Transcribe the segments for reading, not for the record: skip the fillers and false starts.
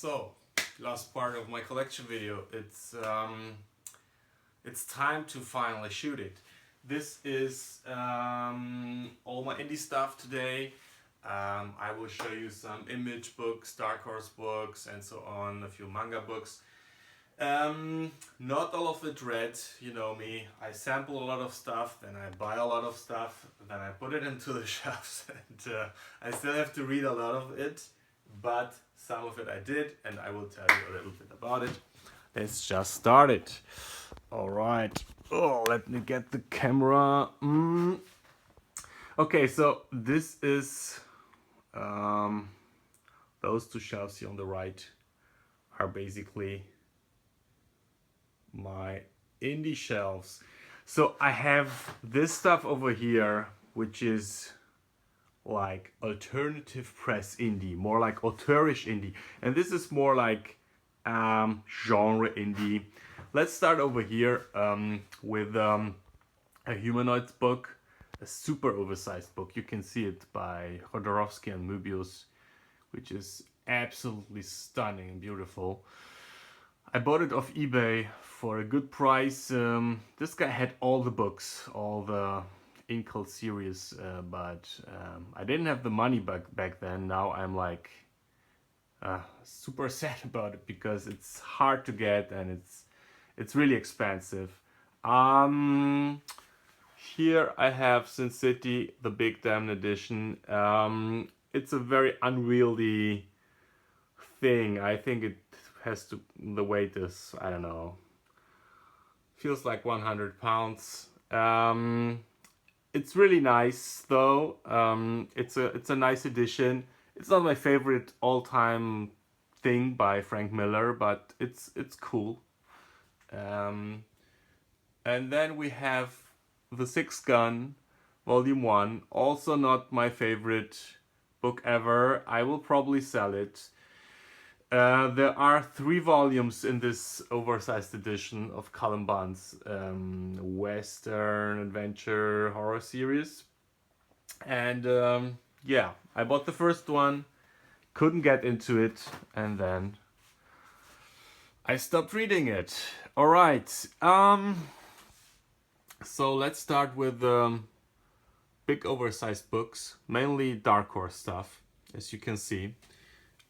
So, last part of my collection video. It's time to finally shoot it. This is all my indie stuff today. I will show you some image books, Dark Horse books, and so on, a few manga books. Not all of it read, you know me. I sample a lot of stuff, then I buy a lot of stuff, then I put it into the shelves, and I still have to read a lot of it, but some of it I did, and I will tell you a little bit about it. Let's just start it. Alright. Oh, let me get the camera. Okay, so this is those two shelves here on the right are basically my indie shelves. So I have this stuff over here, which is like alternative press indie, more like auteurish indie, and this is more like genre indie. Let's start over here with a humanoids book, a super oversized book. You can see it by Jodorowsky and Möbius, which is absolutely stunning and beautiful. I bought it off eBay for a good price. This guy had all the books, all the Inkle series, but I didn't have the money back then. Now I'm like super sad about it because it's hard to get and it's really expensive. Here I have Sin City, the Big Damn edition. It's a very unwieldy thing. I think it has to, the weight is, I don't know, feels like 100 pounds. It's really nice though. It's a nice edition. It's not my favorite all-time thing by Frank Miller, but it's cool. And then we have The Sixth Gun, Volume 1. Also not my favorite book ever. I will probably sell it. There are 3 volumes in this oversized edition of Cullen Bunn's Western Adventure Horror series. And yeah, I bought the first one, couldn't get into it, and then I stopped reading it. Alright, so let's start with big oversized books, mainly Dark Horse stuff, as you can see.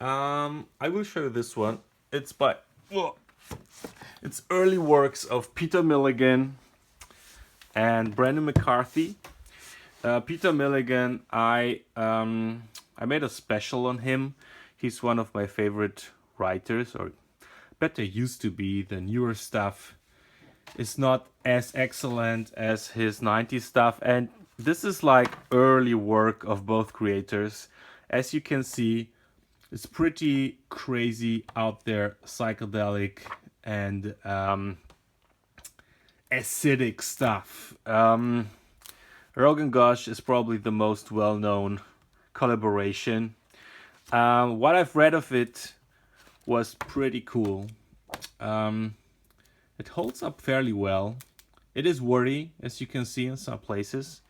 I will show you this one. It's it's early works of Peter Milligan and Brendan McCarthy. Peter Milligan, I made a special on him. He's one of my favorite writers, or better used to be. The newer stuff is not as excellent as his 90s stuff, and this is like early work of both creators. As you can see, it's pretty crazy out there, psychedelic and acidic stuff. Rogan Gosh is probably the most well-known collaboration. What I've read of it was pretty cool. It holds up fairly well. It is wordy, as you can see in some places,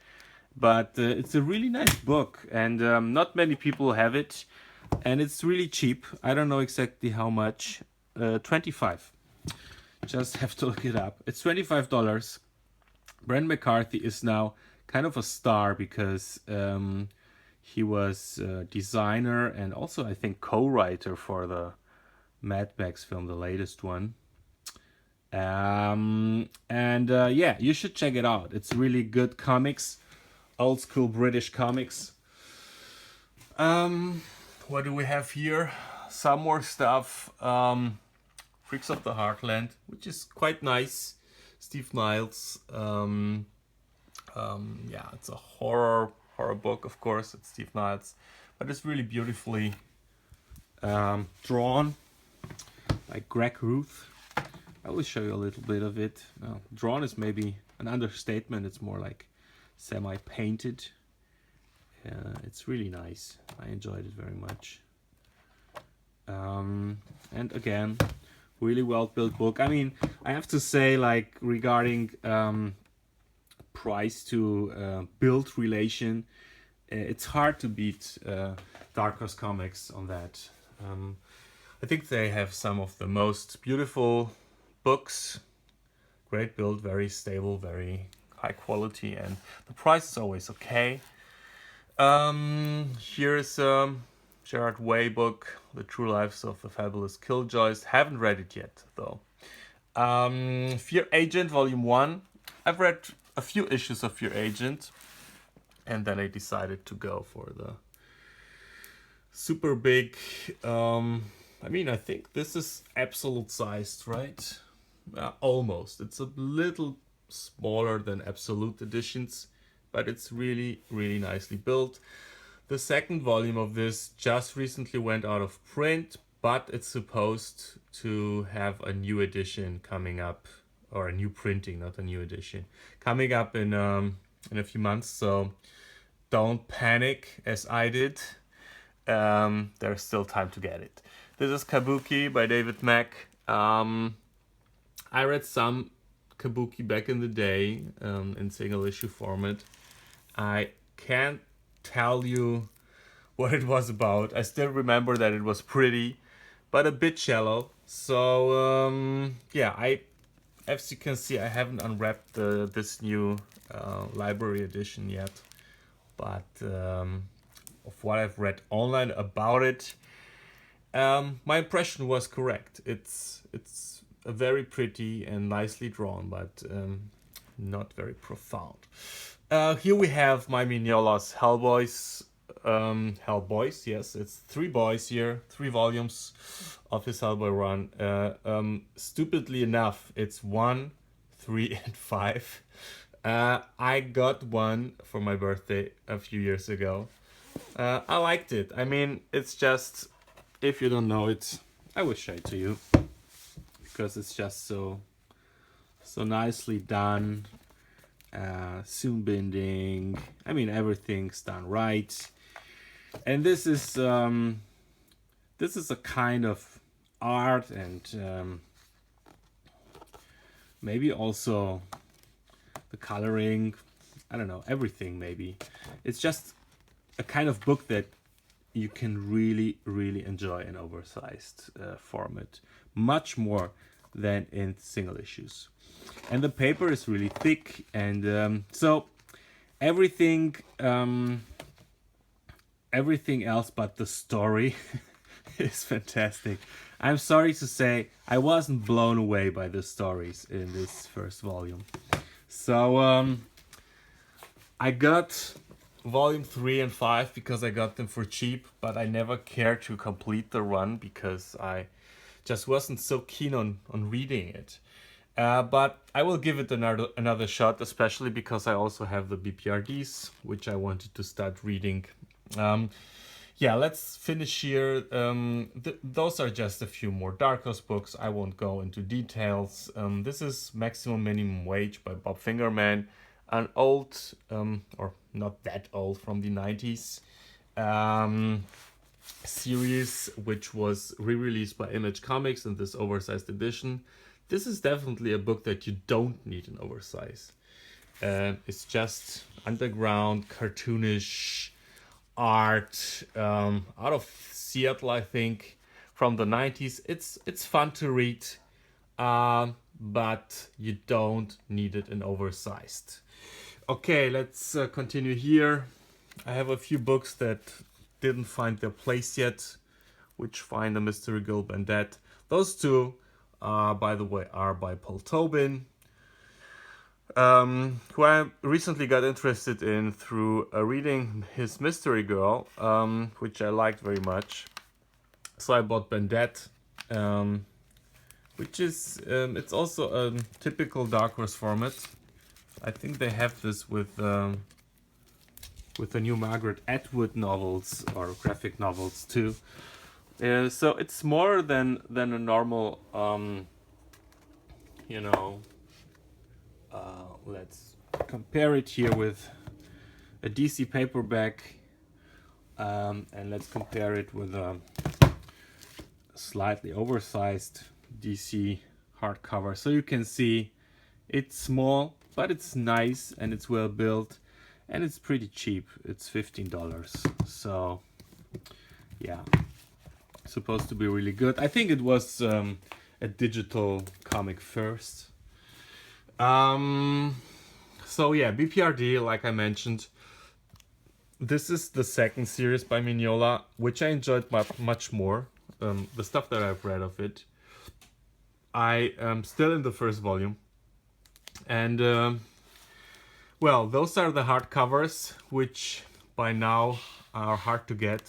but it's a really nice book, and not many people have it, and it's really cheap. I don't know exactly how much. 25. Just have to look it up. It's $25. Brendan McCarthy is now kind of a star because he was designer and also I think co-writer for the Mad Max film, the latest one. Yeah, you should check it out. It's really good comics, old school British comics. What do we have here? Some more stuff. Freaks of the Heartland, which is quite nice. Steve Niles. Yeah, it's a horror book, of course. It's Steve Niles, but it's really beautifully drawn, like Greg Ruth. I will show you a little bit of it. Drawn is maybe an understatement. It's more like semi-painted. It's really nice. I enjoyed it very much. And again, really well-built book. I mean, I have to say, like, regarding price to build relation, it's hard to beat Dark Horse Comics on that. I think they have some of the most beautiful books. Great build, very stable, very high quality, and the price is always okay. Here's a Gerard Way book, The True Lives of the Fabulous Killjoys. Haven't read it yet, though. Fear Agent, Volume 1. I've read a few issues of Fear Agent, and then I decided to go for the super big... I mean, I think this is absolute sized, right? Almost. It's a little smaller than absolute editions, but it's really, really nicely built. The second volume of this just recently went out of print, but it's supposed to have a new edition coming up, or a new printing, not a new edition, coming up in a few months. So don't panic as I did. There's still time to get it. This is Kabuki by David Mack. I read some Kabuki back in the day in single issue format. I can't tell you what it was about. I still remember that it was pretty, but a bit shallow. So yeah, as you can see, I haven't unwrapped this new library edition yet. But of what I've read online about it, my impression was correct. It's a very pretty and nicely drawn, but not very profound. Here we have my Mignola's Hellboys. Hellboys, yes, it's 3 boys here, 3 volumes of his Hellboy run. Stupidly enough, it's 1, 3, and 5. I got one for my birthday a few years ago. I liked it. I mean, it's just, if you don't know it, I will show it to you, because it's just so nicely done. Zoom binding. I mean, everything's done right. And this is a kind of art, and maybe also the coloring. I don't know, everything maybe. It's just a kind of book that you can really, really enjoy in oversized format, much more than in single issues. And the paper is really thick, and so everything else but the story is fantastic. I'm sorry to say I wasn't blown away by the stories in this first volume. So I got volume 3 and 5 because I got them for cheap, but I never cared to complete the run because I just wasn't so keen on reading it. But I will give it another shot, especially because I also have the BPRDs, which I wanted to start reading. Yeah, let's finish here. Those are just a few more Dark Horse books. I won't go into details. This is Maximum Minimum Wage by Bob Fingerman, an old, or not that old, from the 90s series, which was re-released by Image Comics in this oversized edition. This is definitely a book that you don't need an oversize. It's just underground, cartoonish art out of Seattle, I think, from the 90s. It's fun to read, but you don't need it in oversized. Okay, let's continue here. I have a few books that didn't find their place yet, which find a Mystery Girl Bandette. Those two, by the way, are by Paul Tobin, who I recently got interested in through reading his Mystery Girl, which I liked very much. So I bought Bandette, which is, it's also a typical Dark Horse format. I think they have this with the new Margaret Atwood novels or graphic novels too. So it's more than a normal, let's compare it here with a DC paperback, and let's compare it with a slightly oversized DC hardcover. So you can see it's small, but it's nice and it's well built, and it's pretty cheap. It's $15. So yeah, supposed to be really good. I think it was a digital comic first. So yeah, BPRD, like I mentioned, this is the second series by Mignola, which I enjoyed much more. The stuff that I've read of it. I am still in the first volume. And well, those are the hardcovers, which by now are hard to get.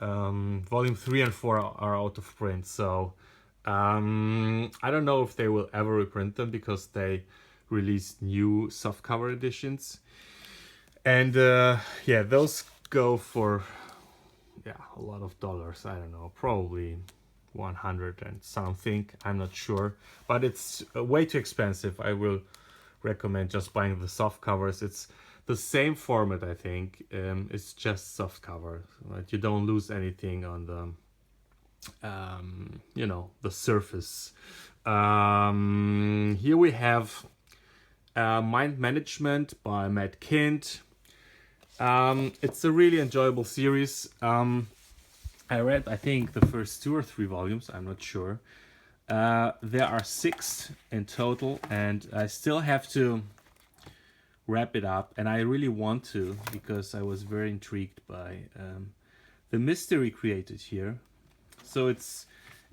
Volume 3 and 4 are out of print, so I don't know if they will ever reprint them because they released new softcover editions. And yeah, those go for a lot of dollars. I don't know, probably 100 and something, I'm not sure, but it's way too expensive. I will recommend just buying the soft covers. It's the same format, I think. It's just soft cover, right? You don't lose anything on the you know, the surface. Here we have Mind Management by Matt Kindt. It's a really enjoyable series. I read, I think, the first 2 or 3 volumes, I'm not sure. There are 6 in total, and I still have to wrap it up, and I really want to, because I was very intrigued by the mystery created here. So it's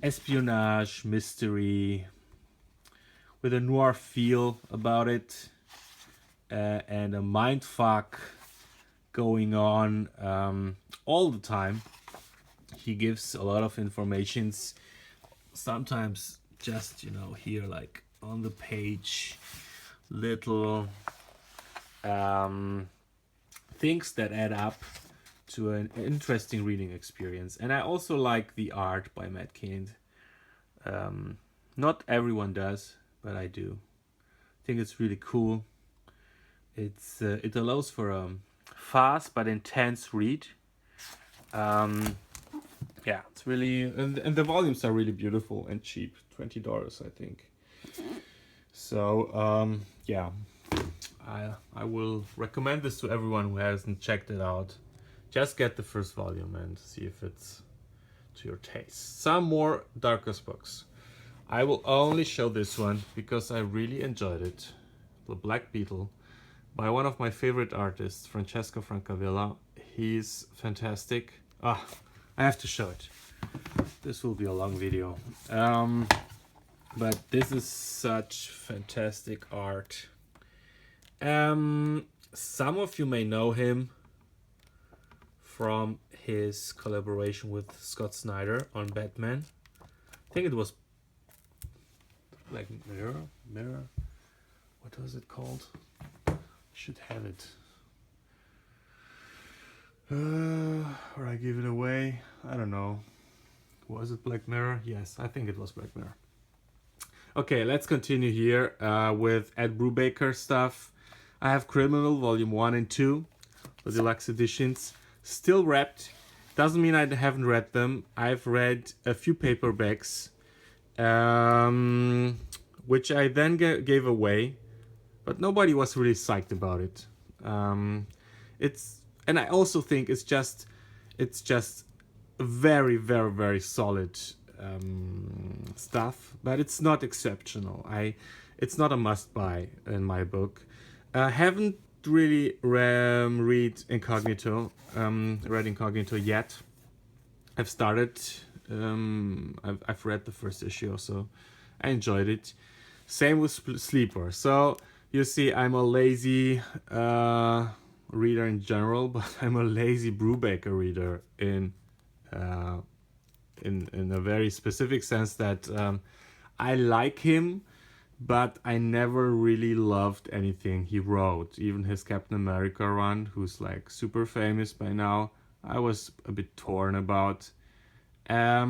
espionage, mystery, with a noir feel about it, and a mindfuck going on all the time. He gives a lot of informations, sometimes just, you know, here like on the page, little things that add up to an interesting reading experience. And I also like the art by Matt Kindt. Not everyone does, but I do. I think it's really cool. It's it allows for a fast but intense read. Yeah, it's really, and the volumes are really beautiful and cheap, $20, I think. So yeah, I will recommend this to everyone who hasn't checked it out. Just get the first volume and see if it's to your taste. Some more Dark Horse books. I will only show this one because I really enjoyed it. The Black Beetle by one of my favorite artists, Francesco Francavilla. He's fantastic. I have to show it. This will be a long video. But this is such fantastic art. Some of you may know him from his collaboration with Scott Snyder on Batman. I think it was like Mirror. What was it called? I should have it. Or I give it away. I don't know. Was it Black Mirror? Yes, I think it was Black Mirror. Okay, let's continue here with Ed Brubaker stuff. I have Criminal Volume 1 and 2, the deluxe editions, still wrapped. Doesn't mean I haven't read them. I've read a few paperbacks, which I then gave away, but nobody was really psyched about it. And I also think it's just very, very, very solid stuff, but it's not exceptional. It's not a must-buy in my book. Haven't really read Incognito yet. I've started. I've read the first issue, so I enjoyed it. Same with Sleeper. So you see, I'm a lazy reader in general, but I'm a lazy Brubaker reader in a very specific sense that I like him, but I never really loved anything he wrote. Even his Captain America run, who's like super famous by now, I was a bit torn about. Yeah,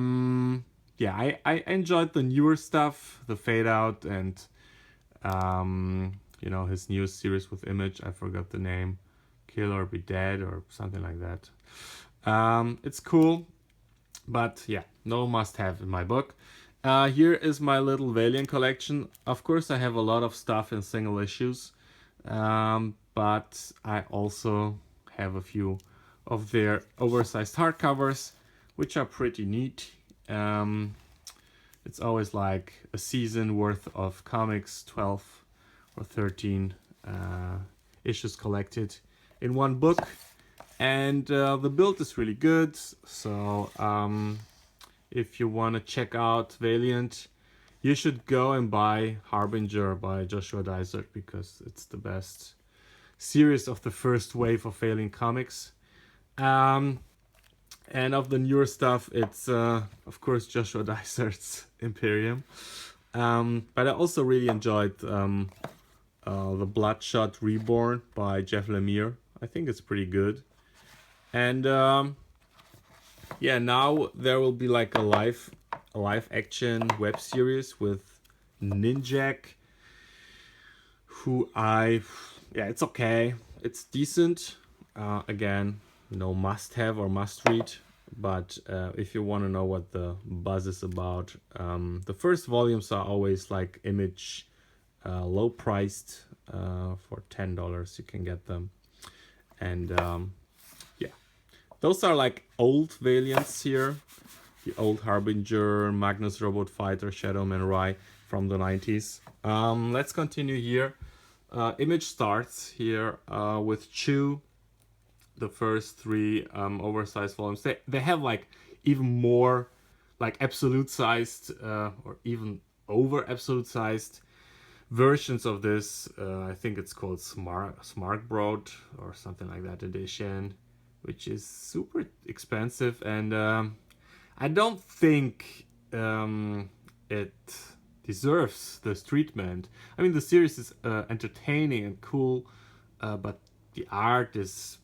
I enjoyed the newer stuff, the Fade Out, and you know, his newest series with Image. I forgot the name, Kill or Be Dead or something like that. It's cool, but yeah, no must-have in my book. Here is my little Valiant collection. Of course, I have a lot of stuff in single issues, but I also have a few of their oversized hardcovers, which are pretty neat. It's always like a season worth of comics, 12 or 13 issues collected in one book. And the build is really good. So if you want to check out Valiant, you should go and buy Harbinger by Joshua Dysart, because it's the best series of the first wave of Valiant comics. And of the newer stuff, it's of course Joshua Dysart's Imperium. But I also really enjoyed the Bloodshot Reborn by Jeff Lemire. I think it's pretty good. And yeah, now there will be like a live action web series with Ninjak, who it's okay. It's decent. Again, no must have or must read, but if you want to know what the buzz is about, the first volumes are always like Image, low priced, for $10 you can get them. And yeah, those are like old Valiants here, the old Harbinger, Magnus Robot Fighter, Shadowman Rai from the 90s. Let's continue here. Image starts here with Chew. The first three oversized volumes, they have like even more like absolute sized or even over absolute sized versions of this. I think it's called Smart Broad or something like that edition, which is super expensive, and I don't think it deserves this treatment. I mean, the series is entertaining and cool, but the art is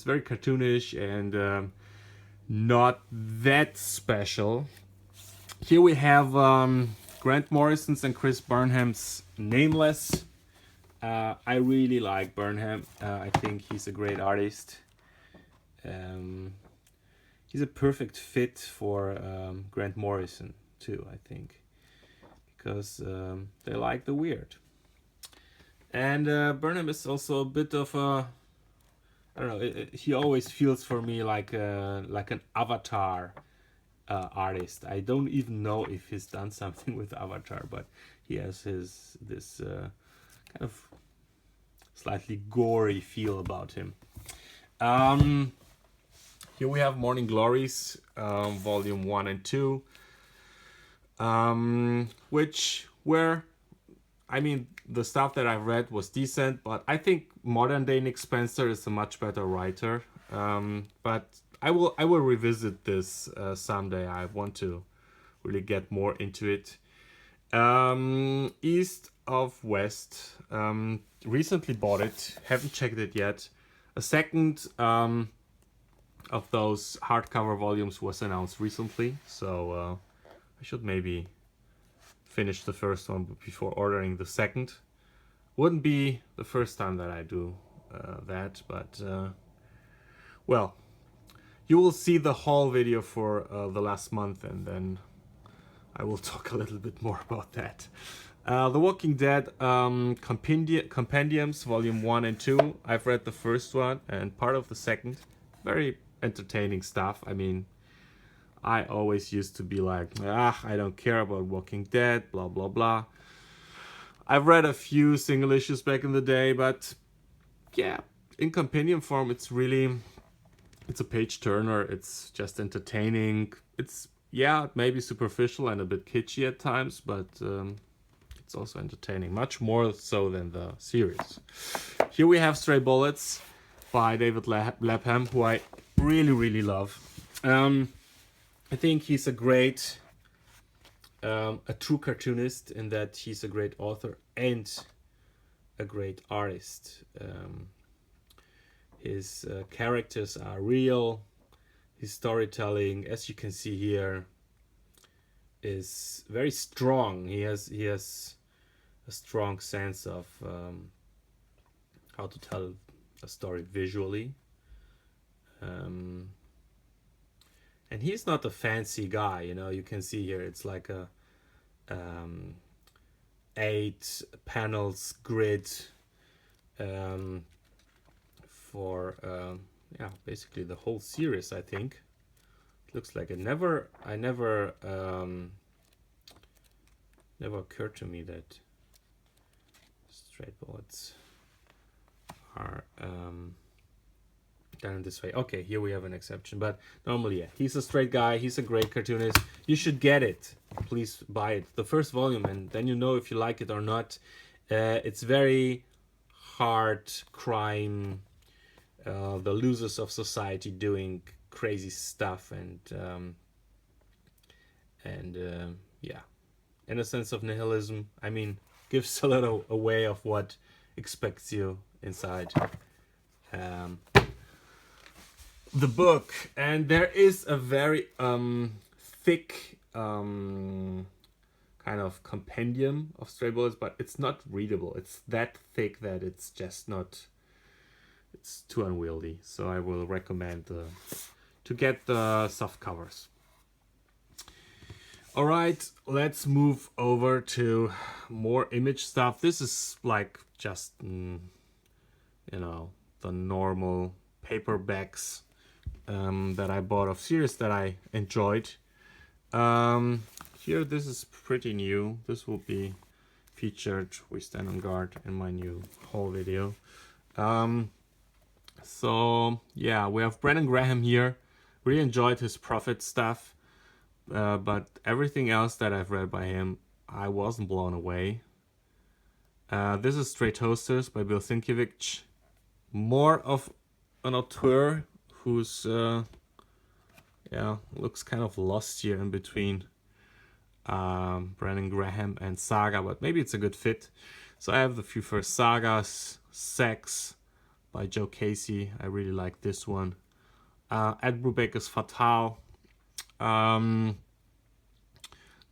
very cartoonish and not that special. Here we have Grant Morrison's and Chris Burnham's Nameless. I really like Burnham. I think he's a great artist. He's a perfect fit for Grant Morrison too, I think, because they like the weird. And Burnham is also a bit of a, I don't know, he always feels for me like an Avatar artist. I don't even know if he's done something with Avatar, but he has this kind of slightly gory feel about him. Here we have Morning Glories, volume 1 and 2, which were, I mean, the stuff that I've read was decent, but I think modern day Nick Spencer is a much better writer. But I will revisit this someday. I want to really get more into it. East of West, recently bought it, haven't checked it yet. A second of those hardcover volumes was announced recently, so I should maybe finish the first one before ordering the second. Wouldn't be the first time that I do that, but well, you will see the haul video for the last month, and then I will talk a little bit more about that. The Walking Dead compendiums, volume 1 and 2. I've read the first one and part of the second. Very entertaining stuff. I mean, I always used to be like, I don't care about Walking Dead, blah, blah, blah. I've read a few single issues back in the day, but yeah, in compendium form, it's a page turner. It's just entertaining. It's, yeah, maybe superficial and a bit kitschy at times, but it's also entertaining, much more so than the series. Here we have Stray Bullets by David Lapham, who I really, really love. I think he's a true cartoonist in that he's a great author and a great artist. His characters are real. His storytelling, as you can see here, is very strong. He has a strong sense of how to tell a story visually. And he's not a fancy guy, you know. You can see here it's like a 8 panels grid for basically the whole series, I think. looks like it. Never occurred to me that straight bullets are done this way. Okay, here we have an exception, but normally, yeah, he's a straight guy. He's a great cartoonist. You should get it. Please buy it, the first volume, and then you know if you like it or not. It's very hard crime, the losers of society doing crazy stuff, and yeah, in a sense of nihilism. I mean, gives a little away of what expects you inside the book. And there is a very thick kind of compendium of stray bullets, but it's not readable. It's that thick that it's just not, it's too unwieldy. So I will recommend to get the soft covers. All right, let's move over to more Image stuff. This is like just you know, the normal paperbacks that I bought of series that I enjoyed. Here, this is pretty new. This will be featured, We Stand on Guard, in my new haul video. So yeah, we have Brennan Graham here. Really enjoyed his Prophet stuff, but everything else that I've read by him, I wasn't blown away. This is Stray Toasters by Bill Sienkiewicz. More of an auteur who's yeah, looks kind of lost here in between Brennan Graham and Saga, but maybe it's a good fit. So I have the few first sagas. Sex by Joe Casey, I really like this one. Ed Brubaker's Fatale.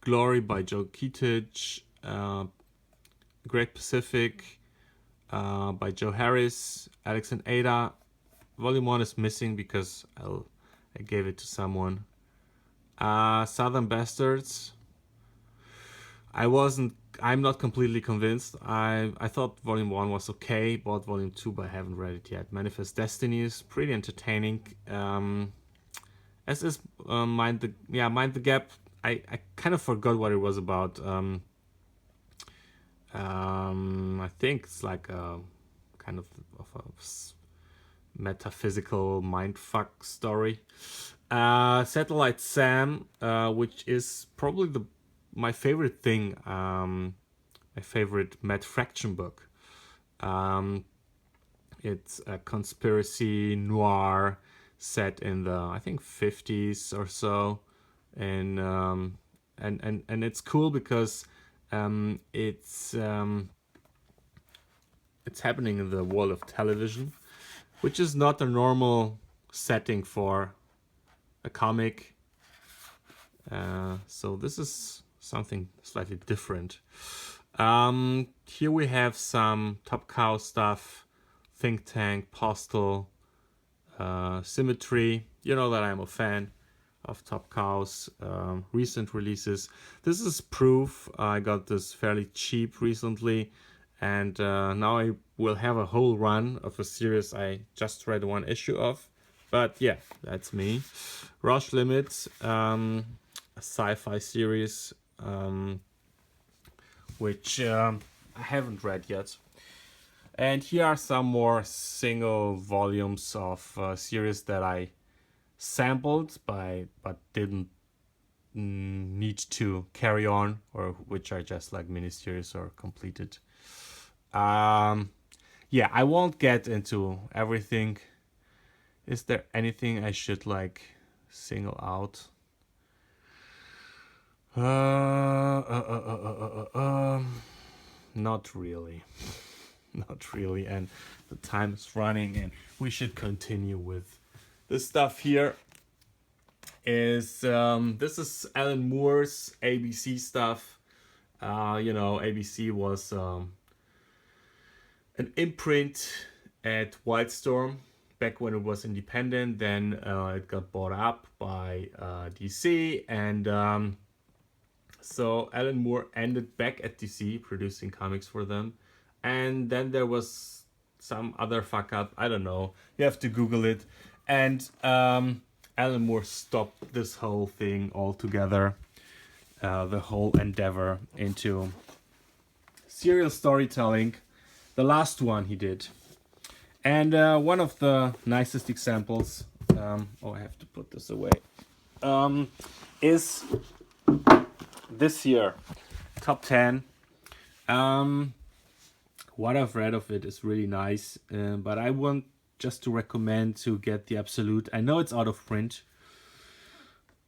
Glory by Joe Keatage. Great Pacific by Joe Harris. Alex and Ada. Volume 1 is missing because I gave it to someone. Southern Bastards. I'm not completely convinced. I thought Volume 1 was okay. Bought Volume 2, but I haven't read it yet. Manifest Destiny is pretty entertaining. As is Mind the Gap. I kind of forgot what it was about. I think it's like a kind of a metaphysical mindfuck story. Satellite Sam, which is probably my favorite thing, my favorite Matt Fraction book. It's a conspiracy noir set in the, I think, 50s or so, and it's cool because it's happening in the world of television, which is not a normal setting for a comic. So this is something slightly different. Here we have some Top Cow stuff, Think Tank, Postal, Symmetry. You know that I'm a fan of Top Cow's recent releases. This is Proof. I got this fairly cheap recently, and now I will have a whole run of a series I just read one issue of. But yeah, that's me. Rush Limits, a sci-fi series, which I haven't read yet. And here are some more single volumes of series that I sampled but didn't need to carry on, or which are just like miniseries or completed. Yeah, I won't get into everything. Is there anything I should like single out? Not really. Not really. And the time is running, and we should continue with the stuff here. This is Alan Moore's ABC stuff. You know, ABC was an imprint at Wildstorm back when it was independent. Then it got bought up by DC, and so Alan Moore ended back at DC producing comics for them. And then there was some other fuck up, I don't know, you have to Google it. And Alan Moore stopped this whole thing altogether, the whole endeavor into serial storytelling. The last one he did. And one of the nicest examples, oh, I have to put this away, is this year, top 10. What I've read of it is really nice, but I want just to recommend to get the Absolute. I know it's out of print,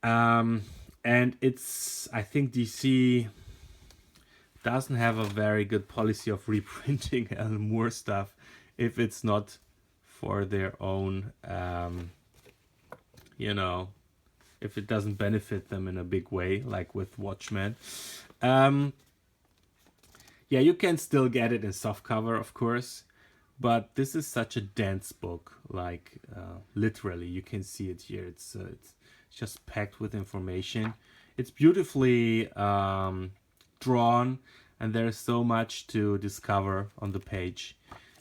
and I think DC doesn't have a very good policy of reprinting Alan Moore stuff if it's not for their own, if it doesn't benefit them in a big way, like with Watchmen. Yeah, you can still get it in softcover, of course, but this is such a dense book. Like literally, you can see it here. It's just packed with information. It's beautifully drawn, and there's so much to discover on the page.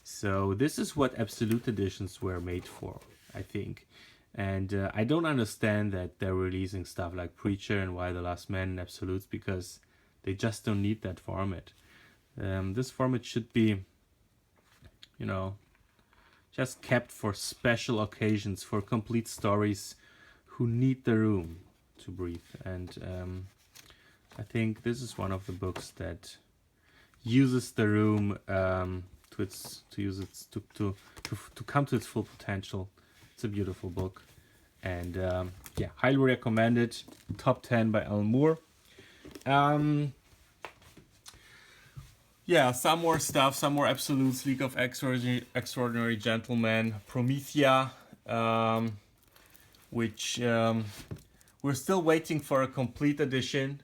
So this is what Absolute editions were made for, I think. And I don't understand that they're releasing stuff like Preacher and Why the Last Man in Absolutes, because they just don't need that format. This format should be, just kept for special occasions, for complete stories who need the room to breathe. And I think this is one of the books that uses the room to come to its full potential. It's a beautiful book, and yeah, highly recommend it. Top 10 by Alan Moore. Yeah, some more stuff, some more Absolutes. League of Extraordinary Gentlemen, Promethea, which we're still waiting for a complete edition.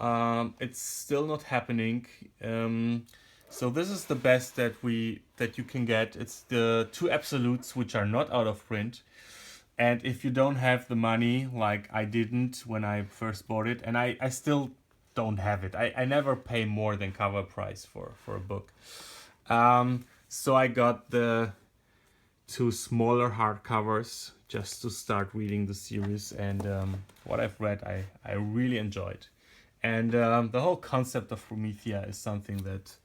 It's still not happening. So this is the best that you can get. It's the 2 Absolutes, which are not out of print. And if you don't have the money, like I didn't when I first bought it, and I still don't have it. I never pay more than cover price for a book. So I got the 2 smaller hardcovers just to start reading the series, and what I've read I really enjoyed. And the whole concept of Promethea is something that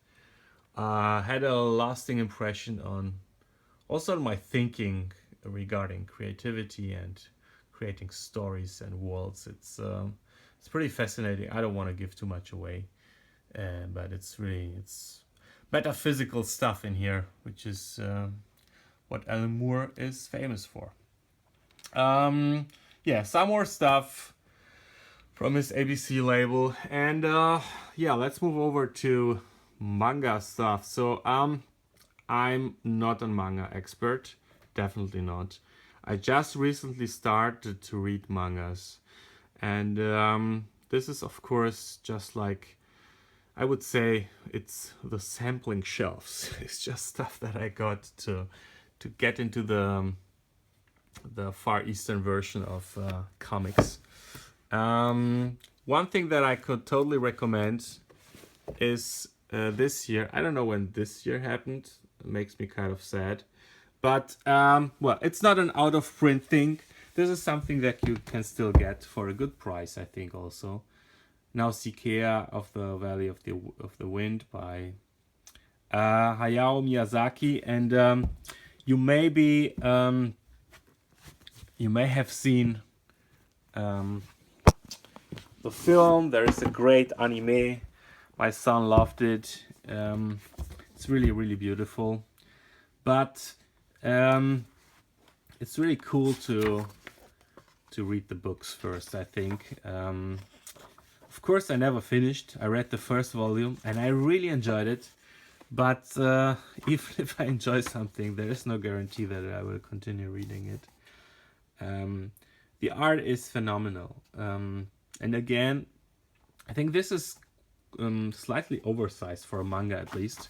had a lasting impression on my thinking regarding creativity and creating stories and worlds. It's pretty fascinating. I don't want to give too much away, but it's metaphysical stuff in here, which is what Alan Moore is famous for. Yeah, some more stuff from his ABC label, and yeah, let's move over to manga stuff. So I'm not a manga expert, definitely not. I just recently started to read mangas. And this is, of course, just like, I would say it's the sampling shelves. It's just stuff that I got to get into the Far Eastern version of comics. One thing that I could totally recommend is this year. I don't know when this year happened. It makes me kind of sad. But, well, it's not an out-of-print thing. This is something that you can still get for a good price, I think, also. Nausicaa of the Valley of the Wind by Hayao Miyazaki, and you may have seen the film. There is a great anime. My son loved it. It's really, really beautiful, but it's really cool to read the books first, I think. Of course, I never finished. I read the first volume and I really enjoyed it. But even if I enjoy something, there is no guarantee that I will continue reading it. The art is phenomenal. And again, I think this is slightly oversized for a manga at least.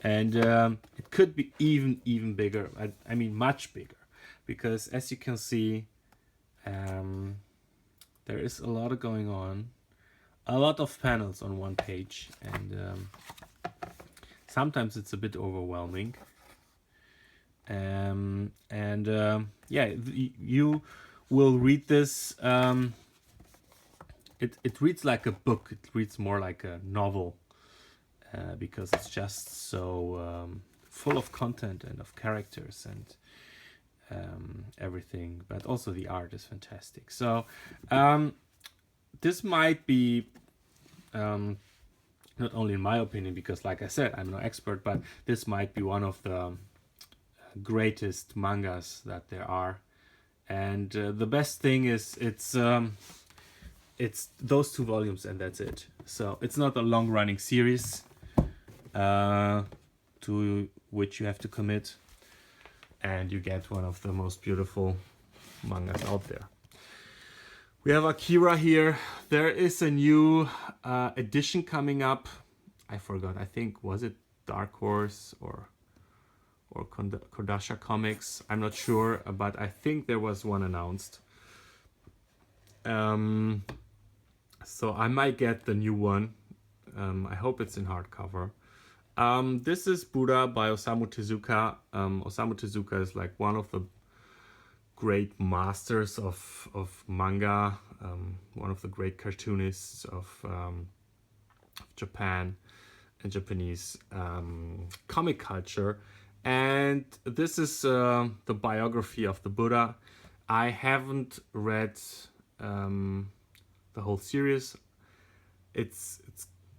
And it could be even bigger. I mean, much bigger. Because as you can see, there is a lot going on, a lot of panels on one page, and sometimes it's a bit overwhelming. Yeah, will read this. It reads like a book. It reads more like a novel because it's just so full of content and of characters and everything. But also the art is fantastic. So this might be not only in my opinion, because like I said, I'm no expert, but this might be one of the greatest mangas that there are. And the best thing is it's those 2 volumes and that's it. So it's not a long running series to which you have to commit, and you get one of the most beautiful mangas out there. We have Akira here. There is a new edition coming up. I forgot. I think, was it Dark Horse or Kodasha Comics? I'm not sure, but I think there was one announced. So I might get the new one. I hope it's in hardcover. This is Buddha by Osamu Tezuka. Osamu Tezuka is like one of the great masters of manga, one of the great cartoonists of Japan and Japanese comic culture. And this is the biography of the Buddha. I haven't read the whole series. It's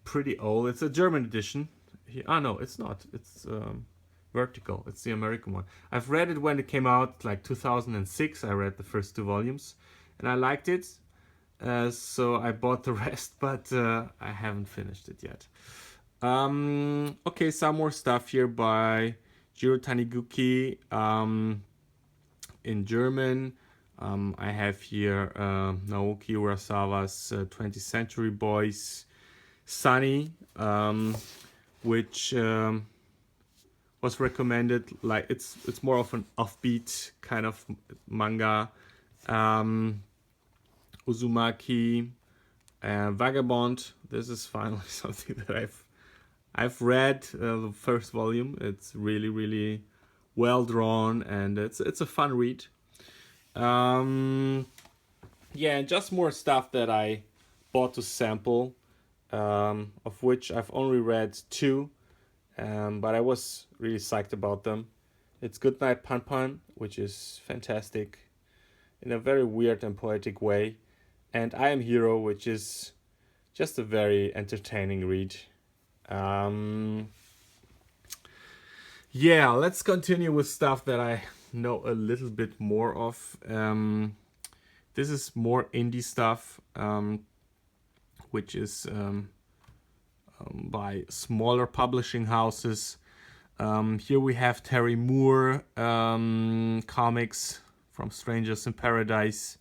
pretty old. It's a German edition. No, it's not. It's Vertical. It's the American one. I've read it when it came out, like 2006. I read the first 2 volumes, and I liked it. So I bought the rest, but I haven't finished it yet. Okay, some more stuff here by Jiro Taniguchi in German. I have here Naoki Urasawa's 20th Century Boys Sunny, which was recommended. Like it's more of an offbeat kind of manga. Uzumaki, Vagabond. This is finally something that I've read the first volume. It's really, really well drawn, and it's a fun read. Yeah, and just more stuff that I bought to sample, of which I've only read 2, but I was really psyched about them. It's Goodnight Pan Pan, which is fantastic in a very weird and poetic way, and I Am Hero, which is just a very entertaining read. Yeah, let's continue with stuff that I know a little bit more of. This is more indie stuff, which is by smaller publishing houses. Here we have Terry Moore comics, From Strangers in Paradise,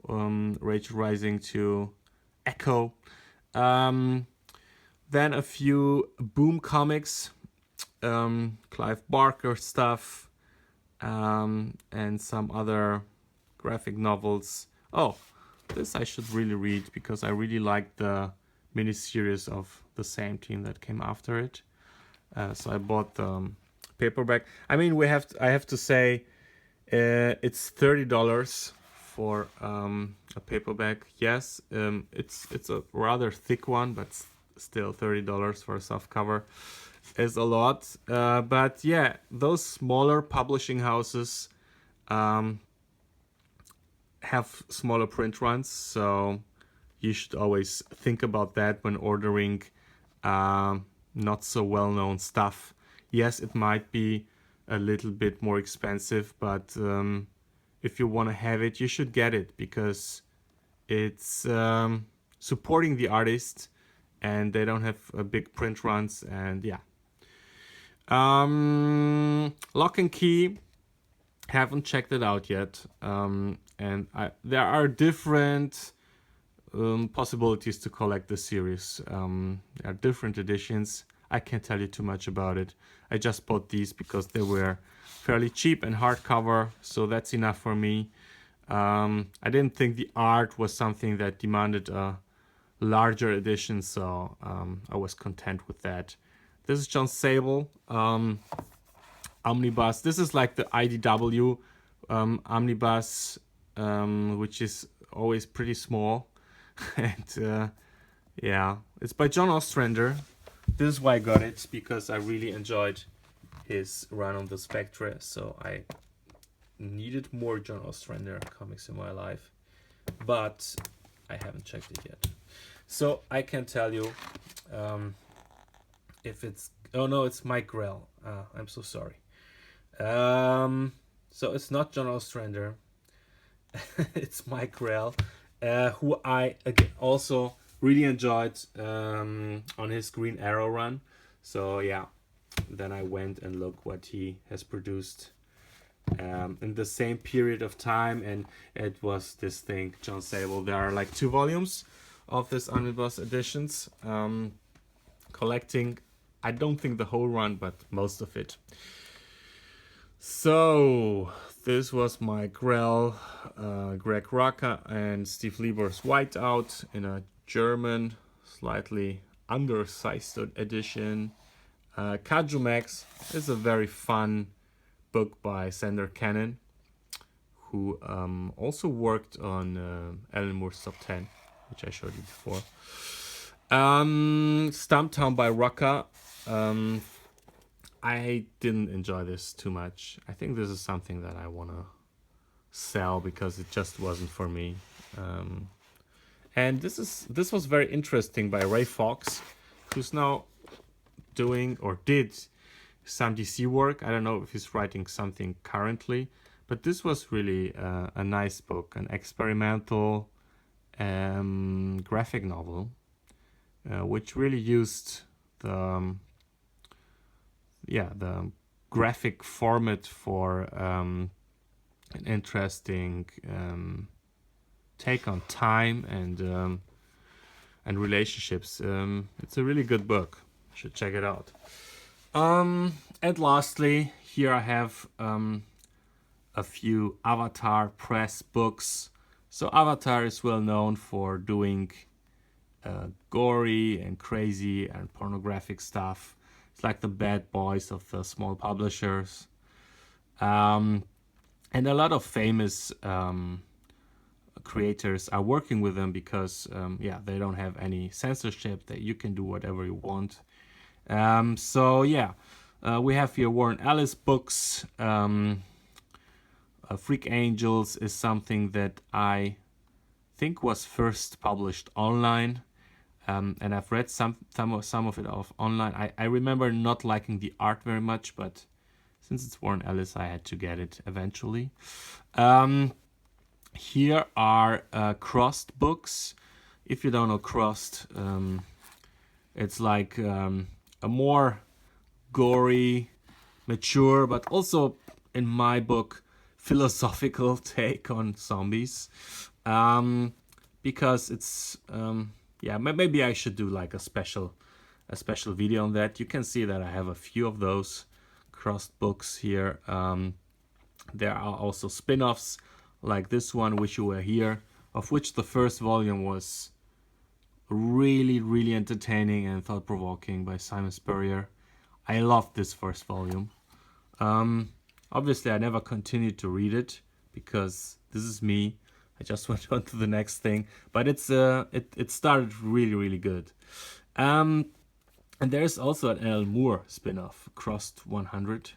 Rachel Rising to Echo. Then a few Boom comics, Clive Barker stuff, and some other graphic novels. Oh, this I should really read because I really liked the miniseries of the same team that came after it. So I bought the paperback. I mean, I have to say, it's $30 for a paperback. Yes, it's a rather thick one, but still $30 for a softcover is a lot. But yeah, those smaller publishing houses have smaller print runs, so you should always think about that when ordering not so well-known stuff. Yes, it might be a little bit more expensive, but if you want to have it, you should get it because it's supporting the artist and they don't have big print runs. And yeah, Lock and Key, haven't checked it out yet, and there are different possibilities to collect the series. There are different editions. I can't tell you too much about it. I just bought these because they were fairly cheap and hardcover, so that's enough for me. I didn't think the art was something that demanded a larger edition, so I was content with that. This is John Sable, Omnibus. This is like the IDW Omnibus which is always pretty small. And yeah, it's by John Ostrander. This is why I got it, because I really enjoyed his run on the Spectre, so I needed more John Ostrander comics in my life, but I haven't checked it yet. So I can tell you if it's... Oh no, it's Mike Grell. I'm so sorry. So it's not John Ostrander. It's Mike Grell, who I again also really enjoyed on his Green Arrow run. So yeah, then I went and looked what he has produced in the same period of time, and it was this thing, John Sable. There are like 2 volumes of this omnibus editions, collecting, I don't think the whole run, but most of it. So this was my Grell, Greg Rucka and Steve Lieber's Whiteout in a German, slightly undersized edition. Kaju Max is a very fun book by Zander Cannon, who also worked on Alan Moore's Top 10, which I showed you before. Stumptown by Rucka. I didn't enjoy this too much. I think this is something that I want to sell because it just wasn't for me. And this was very interesting by Ray Fox, who's now doing or did some DC work. I don't know if he's writing something currently, but this was really a nice book, an experimental graphic novel, which really used the graphic format for an interesting take on time and relationships. It's a really good book. You should check it out. And lastly, here I have a few Avatar Press books. So Avatar is well known for doing gory and crazy and pornographic stuff. It's like the bad boys of the small publishers. And a lot of famous creators are working with them because, they don't have any censorship, that you can do whatever you want. We have here Warren Ellis books. Freak Angels is something that I think was first published online. And I've read some of it off online. I remember not liking the art very much, but since it's Warren Ellis, I had to get it eventually. Here are Crossed books. If you don't know Crossed, it's like a more gory, mature, but also, in my book, philosophical take on zombies. Because it's... maybe I should do like a special video on that. You can see that I have a few of those Crossed books here. There are also spin-offs like this one, Wish You Were Here, of which the first volume was really, really entertaining and thought-provoking by Simon Spurrier. I loved this first volume. Obviously, I never continued to read it because this is me. I just went on to the next thing, but it started really, really good. And there's also an Alan Moore spin-off, Crossed 100,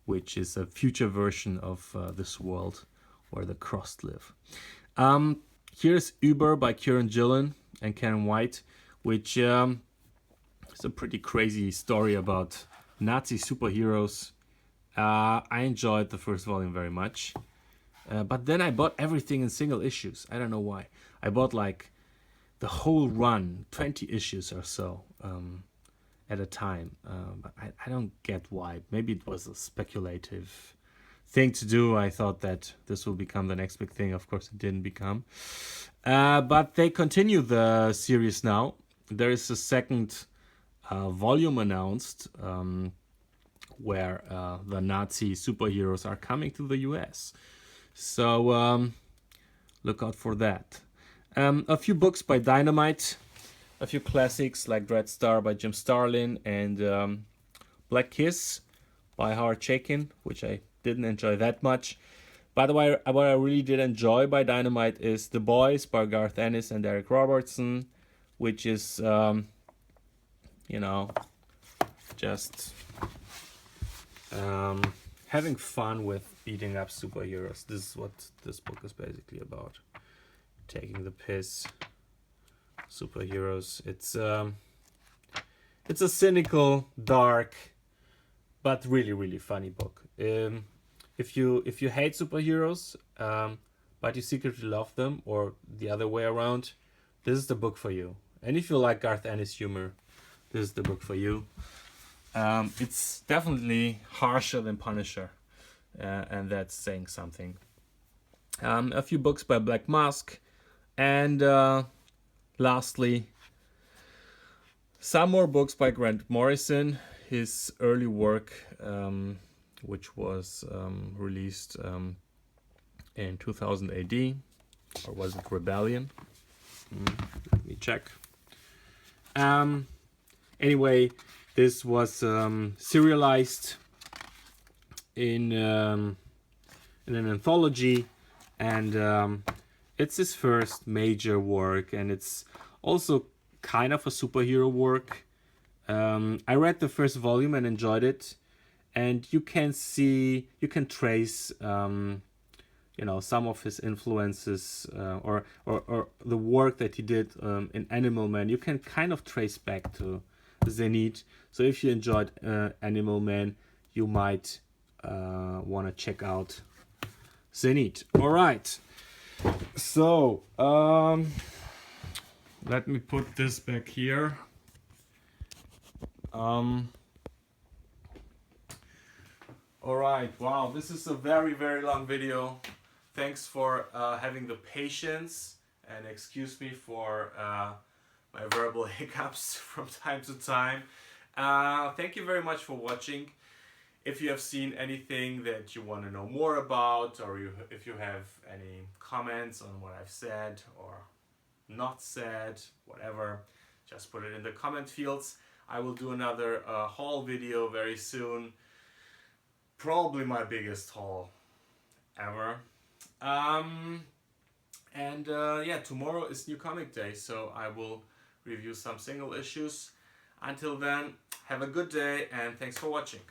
which is a future version of this world where the Crossed live. Here's Uber by Kieran Gillen and Karen White, which is a pretty crazy story about Nazi superheroes. I enjoyed the first volume very much. But then I bought everything in single issues. I don't know why. I bought like the whole run, 20 issues or so at a time. But I don't get why. Maybe it was a speculative thing to do. I thought that this will become the next big thing. Of course, it didn't become. But they continue the series now. There is a second volume announced where the Nazi superheroes are coming to the US. So look out for that. A few books by Dynamite, a few classics like Dread Star by Jim Starlin and Black Kiss by Howard Chaykin, which I didn't enjoy that much. By the way, what I really did enjoy by Dynamite is The Boys by Garth Ennis and Darick Robertson, which is, you know, just having fun with beating up superheroes. This is what this book is basically about. Taking the piss. Superheroes. It's a cynical, dark, but really, really funny book. If you hate superheroes, but you secretly love them, or the other way around, this is the book for you. And if you like Garth Ennis humor, this is the book for you. It's definitely harsher than Punisher, and that's saying something. A few books by Black Mask, and lastly, some more books by Grant Morrison, his early work, which was released in 2000 AD, or was it Rebellion? Let me check. Anyway, this was serialized in an anthology, and it's his first major work, and it's also kind of a superhero work. I read the first volume and enjoyed it, and you can trace some of his influences, or the work that he did in Animal Man. You can kind of trace back to Zenith. So if you enjoyed Animal Man, you might want to check out Zenith. All right. So let me put this back here. All right. Wow, this is a very, very long video. Thanks for having the patience, and excuse me for my verbal hiccups from time to time. Thank you very much for watching. If you have seen anything that you want to know more about, or if you have any comments on what I've said or not said, whatever, just put it in the comment fields. I will do another haul video very soon. Probably my biggest haul ever. Yeah, tomorrow is New Comic Day, so I will review some single issues. Until then, have a good day, and thanks for watching.